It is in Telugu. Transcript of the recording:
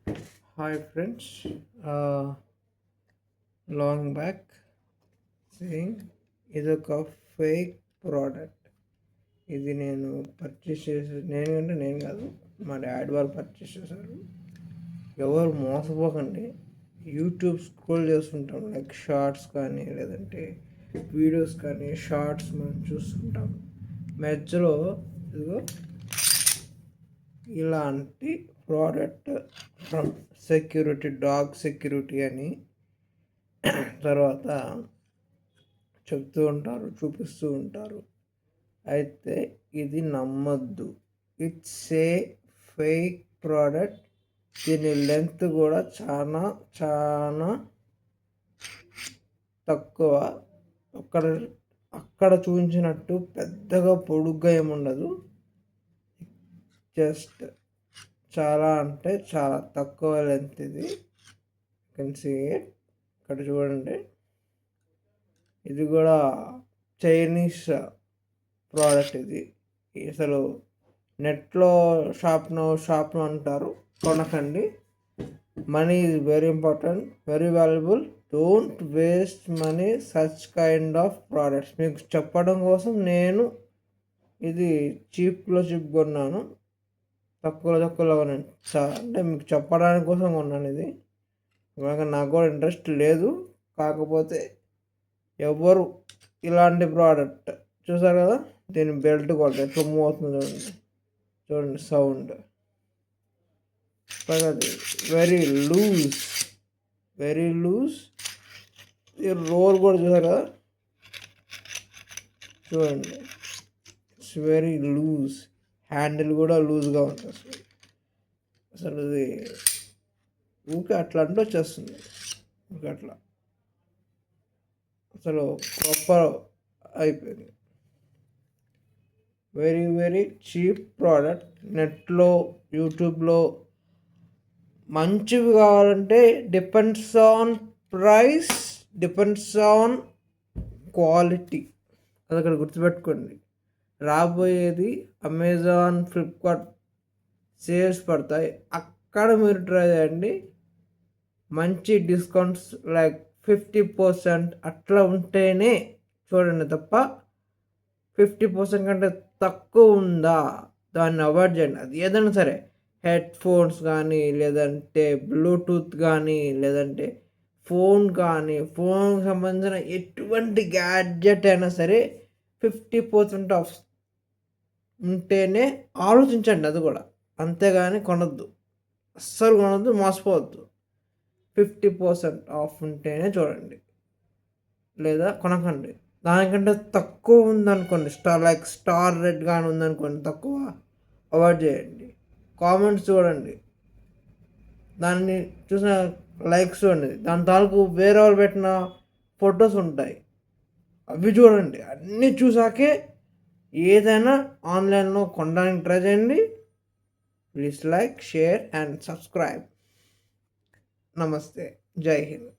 Hi friends, uh, long back saying ఇదొక ఫేక్ ప్రోడక్ట్. ఇది నేను పర్చేస్ చేసి నేను కాదు, మా డాడీ వాళ్ళు పర్చేస్ చేశారు. ఎవరు మోసపోకండి. యూట్యూబ్ స్క్రోల్ చేస్తుంటాం, లైక్ షార్ట్స్ కానీ లేదంటే వీడియోస్ కానీ షార్ట్స్ మనం చూస్తుంటాం. మధ్యలో ఇదిగో ఇలాంటి product from security, dog security అని తర్వాత చెప్తూ ఉంటారు, చూపిస్తూ ఉంటారు. అయితే ఇది నమ్మద్దు. It's a fake product. దీని లెంత్ కూడా చాలా చాలా తక్కువ. అక్కడ అక్కడ చూపించినట్టు పెద్దగా పొడుగ్గా ఏముండదు. జస్ట్ చాలా అంటే చాలా తక్కువ లెంత్ ఇది. కెన్ సీ ఇక్కడ చూడండి. ఇది కూడా చైనీస్ ప్రోడక్ట్. ఇది అసలు నెట్లో షాప్ను అంటారు, కొనకండి. Money is very important, very valuable. Don't waste money such kind of products. మీకు చెప్పడం కోసం నేను ఇది చీప్ కొన్నాను, తక్కువలో కొన్నాను. అంటే మీకు చెప్పడానికి కోసం కొన్నాను ఇది. నాకు కూడా ఇంట్రెస్ట్ లేదు, కాకపోతే ఎవరు ఇలాంటి ప్రోడక్ట్ చూసారు కదా, దీని బెల్ట్ కూడా ఎట్లా మూవ్ అవుతుంది చూడండి sound. Very loose, very loose. ఈ రోల్ కూడా చూసారు కదా, చూడండి. It's very loose. హ్యాండిల్ కూడా లూజ్గా ఉంటుంది. అసలు ఇది ఊకే అట్లా అంటే వచ్చేస్తుంది, ఊకే అట్లా. అసలు ప్రాపర్ అయిపోయింది. Very very cheap product. నెట్లో యూట్యూబ్లో మంచివి కావాలంటే depends on price, depends on quality. అది అక్కడ గుర్తుపెట్టుకోండి. రాబోయేది అమెజాన్, ఫ్లిప్కార్ట్ సేల్స్ పడతాయి, అక్కడ మీరు ట్రై చేయండి. మంచి డిస్కౌంట్స్ లైక్ 50% అట్లా ఉంటేనే చూడండి తప్ప 50% కంటే తక్కువ ఉందా దాన్ని అవాయిడ్ చేయండి. అది ఏదైనా సరే, హెడ్ ఫోన్స్ కానీ లేదంటే బ్లూటూత్ కానీ లేదంటే ఫోన్ కానీ, ఫోన్కి సంబంధించిన ఎటువంటి గ్యాడ్జెట్ అయినా సరే 50% ఆఫ్ ఉంటేనే ఆలోచించండి. అది కూడా అంతేగాని కొనొద్దు, అస్సలు కొనొద్దు, మోసపోవద్దు. 50% ఆఫ్ ఉంటేనే చూడండి, లేదా కొనకండి. దానికంటే తక్కువ ఉందనుకోండి, స్టార్ రెడ్ కానీ ఉందనుకోండి, తక్కువ అవాయిడ్ చేయండి. కామెంట్స్ చూడండి, దాన్ని చూసిన లైక్స్ చూడండి, దాని తాలూకు వేరే వాళ్ళు పెట్టిన ఫొటోస్ ఉంటాయి, అవి చూడండి. అన్నీ చూసాకే ఏదైనా ఆన్లైన్లో కొనడానికి ట్రై చేయండి. Please like, share and subscribe. నమస్తే, జై హింద్.